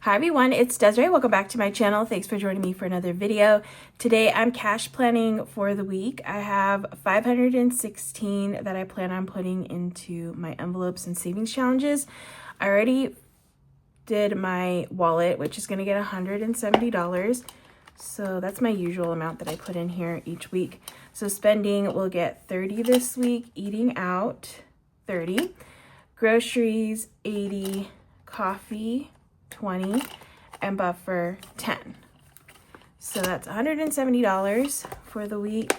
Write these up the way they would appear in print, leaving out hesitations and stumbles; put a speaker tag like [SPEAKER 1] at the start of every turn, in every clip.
[SPEAKER 1] Hi everyone, it's Desiree. Welcome back to my channel. Thanks for joining me for another video. Today I'm cash planning for the week. I have $516 that I plan on putting into my envelopes and savings challenges. I already did my wallet, which is going to get $170. So that's my usual amount that I put in here each week. So spending will get $30 this week, eating out $30, groceries $80, coffee $20, and buffer $10. So that's $170 for the week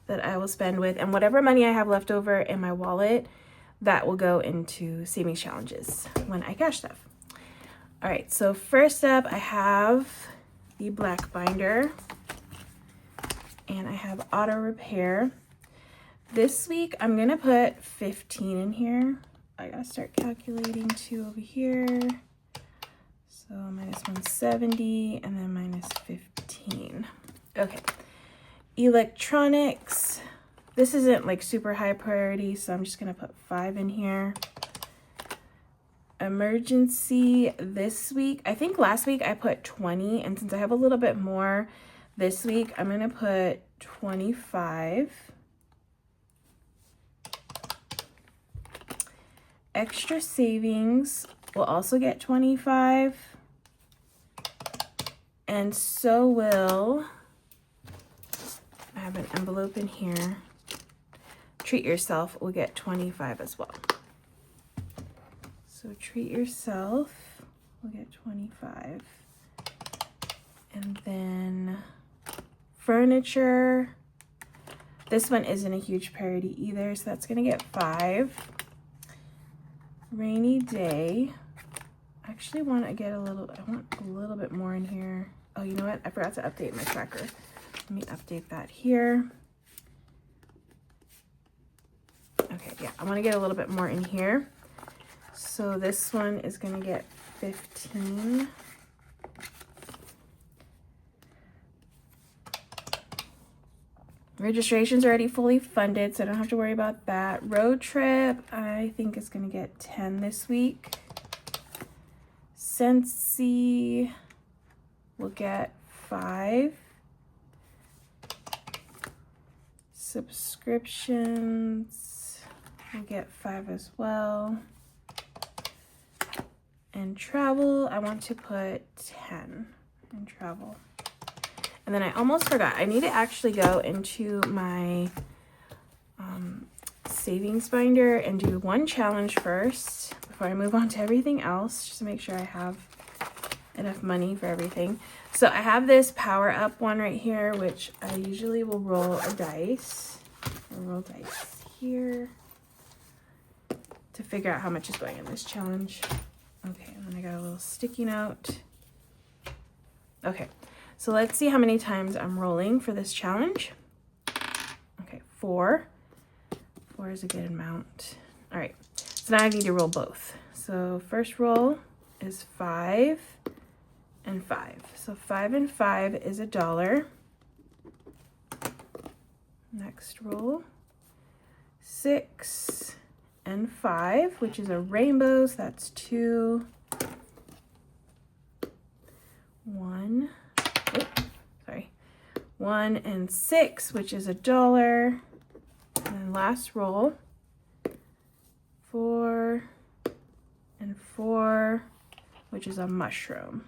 [SPEAKER 1] that I will spend with, and whatever money I have left over in my wallet, that will go into savings challenges when I cash stuff. All right, so first up I have the black binder, and I have auto repair. This week I'm gonna put 15 in here. I gotta start calculating too over here. So minus 170 and then minus 15. Okay. Electronics. This isn't like super high priority, so I'm just gonna put 5 in here. Emergency this week. I think last week I put 20, and since I have a little bit more this week, I'm gonna put 25. Extra savings will also get 25. And so will, I have an envelope in here. Treat yourself will get 25 as well. So treat yourself will get 25. And then furniture. This one isn't a huge priority either, so that's gonna get 5. Rainy day. I actually want to get I want a little bit more in here. Oh, you know what? I forgot to update my tracker. Let me update that here. Okay, yeah, I want to get a little bit more in here. So this one is going to get 15. Registration's already fully funded, so I don't have to worry about that. Road trip, I think is going to get 10 this week. Scentsy will get 5. Subscriptions will get 5 as well. And travel, I want to put 10 in travel. And then I almost forgot, I need to actually go into my savings binder and do one challenge first before I move on to everything else, just to make sure I have enough money for everything. So I have this power up one right here, which I usually will roll a dice. I'll roll dice here to figure out how much is going in this challenge. Okay, and then I got a little sticky note. Okay, so let's see how many times I'm rolling for this challenge. Okay, 4. 4 is a good amount. All right, so now I need to roll both. So first roll is 5 and 5. So 5 and 5 is $1. Next roll, 6 and 5, which is a rainbow, so that's 2. 1, sorry, 1 and 6, which is $1. And then last roll, 4 and 4, which is a mushroom.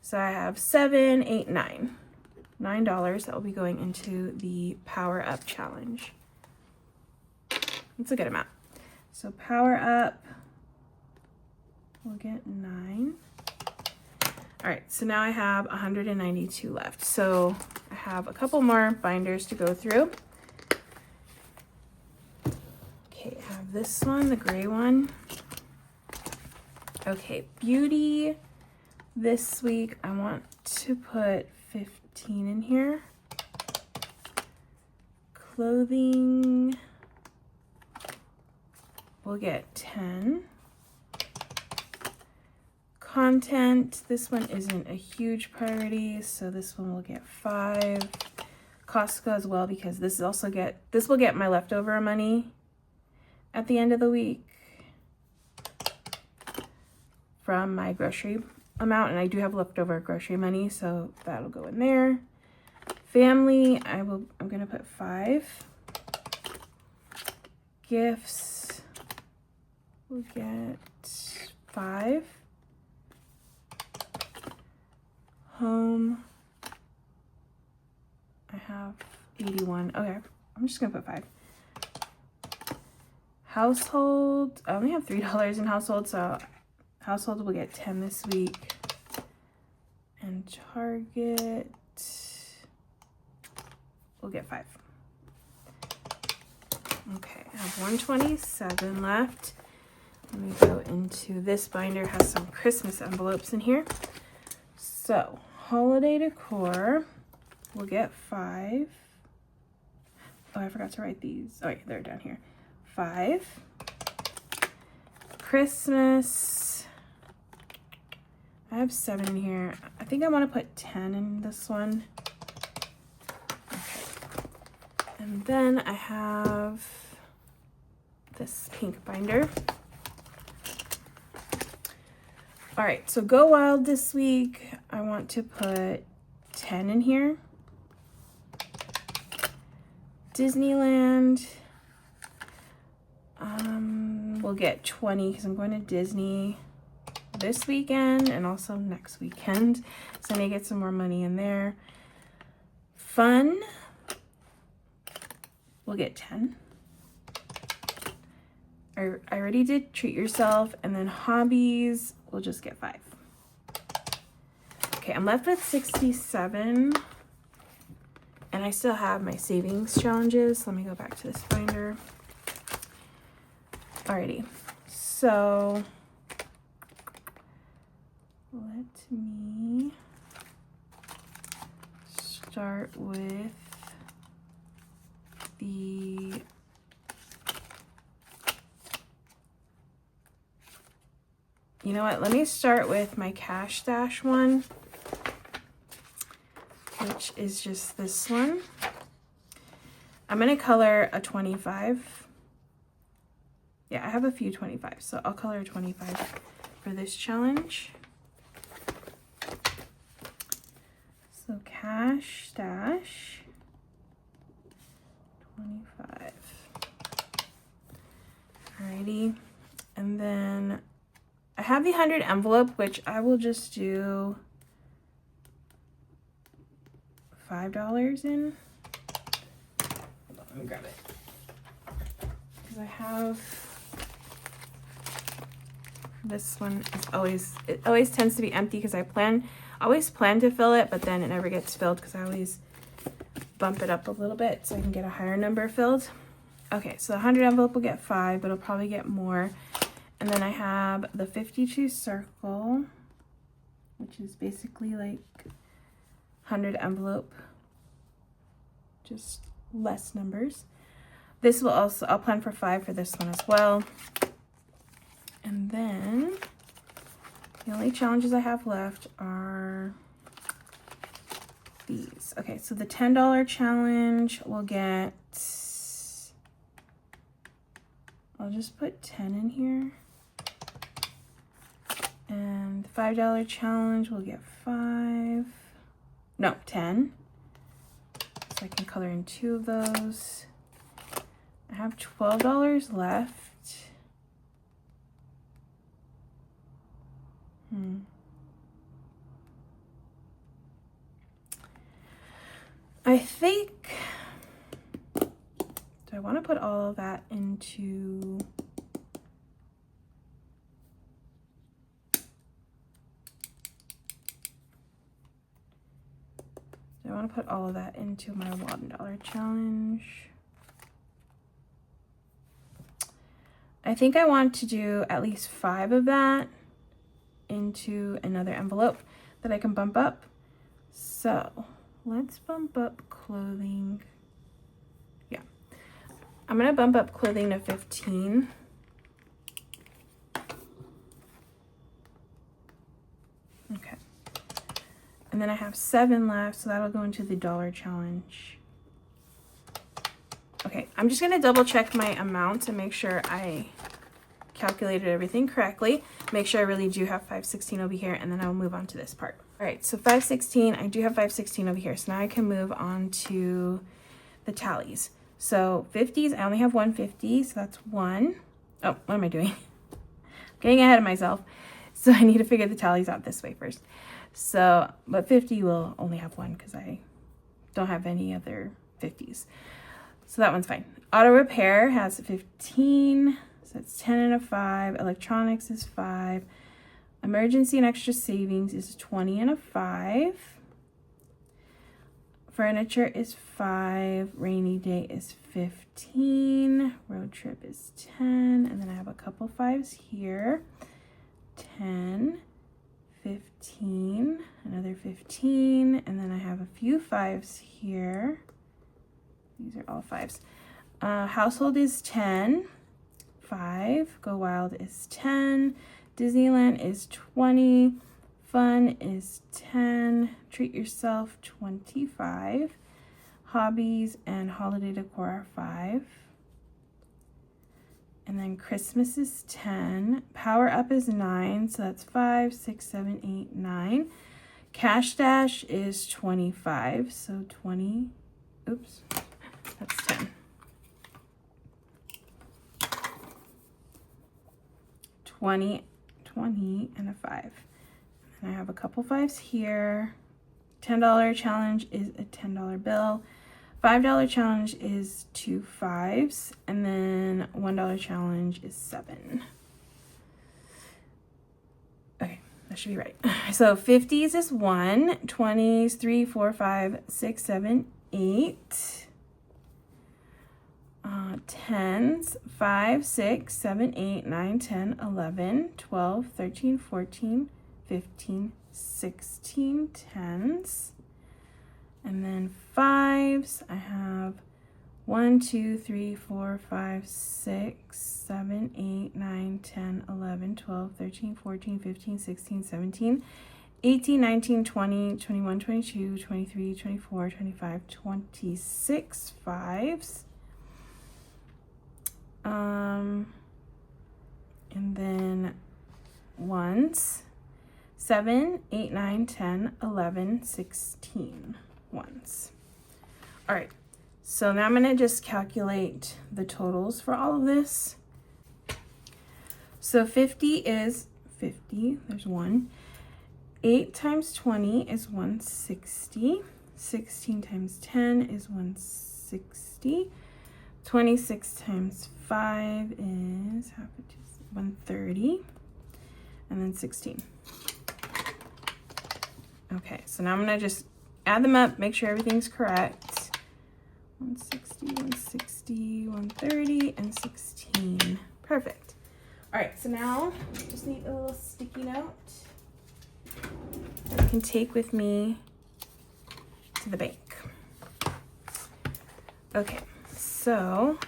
[SPEAKER 1] So I have 7, 8, 9. $9 that will be going into the Power Up Challenge. That's a good amount. So Power Up will get 9. All right, so now I have 192 left. So I have a couple more binders to go through. Okay, I have this one, the gray one. Okay, beauty. This week I want to put 15 in here. Clothing will get 10. Content, this one isn't a huge priority, so this one will get 5. Costco as well, because this will get my leftover money at the end of the week from my grocery amount, and I do have leftover grocery money, so that'll go in there. Family, I'm gonna put 5. Gifts, we'll get 5. Home, I have 81. Okay, I'm just gonna put 5. Household, I only have $3 in household, so household will get 10 this week. And Target will get 5. Okay, I have 127 left. Let me go into this binder. It has some Christmas envelopes in here. So, holiday decor will get 5. Oh, I forgot to write these. Oh, yeah, they're down here. 5. Christmas, I have 7 in here. I think I want to put 10 in this one. Okay. And then I have this pink binder. All right, so Go Wild this week, I want to put 10 in here. Disneyland, we'll get 20 because I'm going to Disney this weekend and also next weekend. So I need to get some more money in there. Fun, we'll get 10. I already did treat yourself, and then hobbies, we'll just get 5. Okay, I'm left with 67, and I still have my savings challenges. Let me go back to this binder. Alrighty, so let me start with the you know what, let me start with my cash stash one, which is just this one. I'm gonna color a 25. Yeah, I have a few 25s, so I'll color a 25 for this challenge. So cash stash 25. Alrighty, and then I have the 100 envelope, which I will just do $5 in. Hold on, let me grab it. Because I have this one is it always tends to be empty because I always plan to fill it, but then it never gets filled because I always bump it up a little bit so I can get a higher number filled. Okay, so the 100 envelope will get 5, but it'll probably get more. And then I have the 52 circle, which is basically like 100 envelope, just less numbers. This will also, I'll plan for 5 for this one as well. And then the only challenges I have left are these. Okay, so the $10 challenge will get, I'll just put 10 in here. And the $5 challenge will get 10. So I can color in 2 of those. I have $12 left. I think, do I want to put all of that into, my $1 challenge? I think I want to do at least 5 of that into another envelope that I can bump up. So let's bump up clothing. Yeah, I'm gonna bump up clothing to 15. Okay, and then I have 7 left, so that'll go into the $1 challenge. Okay, I'm just gonna double check my amount to make sure I calculated everything correctly. Make sure I really do have 5/16 over here, and then I'll move on to this part. All right, so 5/16, I do have 5/16 over here. So now I can move on to the tallies. So 50s, I only have 150, so that's 1. Oh, what am I doing? Getting ahead of myself. So I need to figure the tallies out this way first. So, but 50 will only have 1 because I don't have any other 50s. So that one's fine. Auto repair has 15, so it's 10 and a 5. Electronics is 5. Emergency and extra savings is 20 and a 5. Furniture is 5. Rainy day is 15. Road trip is 10. And then I have a couple 5s here. 10, 15, another 15. And then I have a few 5s here. These are all 5s. Household is 10. 5. Go Wild is 10. Disneyland is 20. Fun is 10. Treat yourself 25. Hobbies and holiday decor are 5. And then Christmas is 10. Power up is 9. So that's 5, 6, 7, 8, 9. Cash Dash is 25. So 20. Oops. That's 10. 20 and a 5. And I have a couple 5s here. $10 challenge is a $10 bill. $5 challenge is 2 5s. And then $1 challenge is 7. Okay, that should be right. So 50s is 1. 20s, 3, 4, 5, 6, 7, 8. 10s, 5, 6, 7, 8, 9, 10, 11, 12, 13, 14, 15, 16, 10s. And then 5s, I have 1, 2, 3, 4, 5, 6, 7, 8, 9, 10, 11, 12, 13, 14, 15, 16, 17, 18, 19, 20, 21, 22, 23, 24, 25, 26 5s. And then 1s, 7, 8, 9, 10, 11, 16 1s. All right, so now I'm gonna just calculate the totals for all of this. So 50 is 50, there's 1. 8 times 20 is 160. 16 times 10 is 160. 26 times 5 is 130, and then 16. Okay, so now I'm gonna just add them up, make sure everything's correct. 160, 160, 130, and 16. Perfect. All right, so now I just need a little sticky note that I can take with me to the bank. Okay, so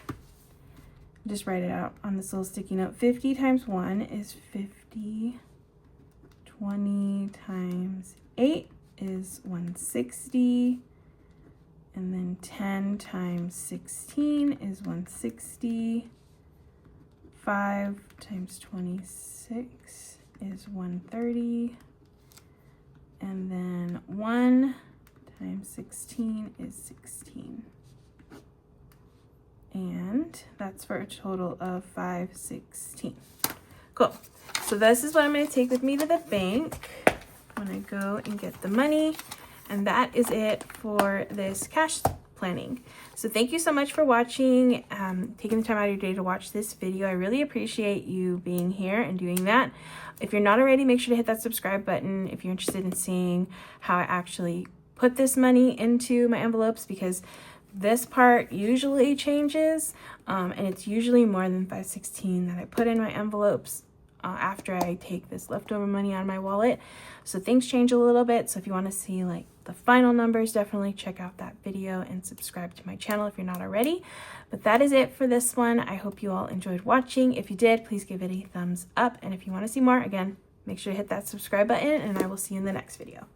[SPEAKER 1] just write it out on this little sticky note. 50 times 1 is 50. 20 times 8 is 160. And then 10 times 16 is 160. 5 times 26 is 130. And then 1 times 16 is 16. And that's for a total of 516. Cool. So this is what I'm going to take with me to the bank when I go and get the money. And that is it for this cash planning. So thank you so much for watching, taking the time out of your day to watch this video. I really appreciate you being here and doing that. If you're not already, make sure to hit that subscribe button if you're interested in seeing how I actually put this money into my envelopes, because this part usually changes, and it's usually more than 516 that I put in my envelopes after I take this leftover money out of my wallet. So things change a little bit. So if you want to see like the final numbers, definitely check out that video and subscribe to my channel if you're not already. But that is it for this one. I hope you all enjoyed watching. If you did, please give it a thumbs up. And if you want to see more, again, make sure to hit that subscribe button, and I will see you in the next video.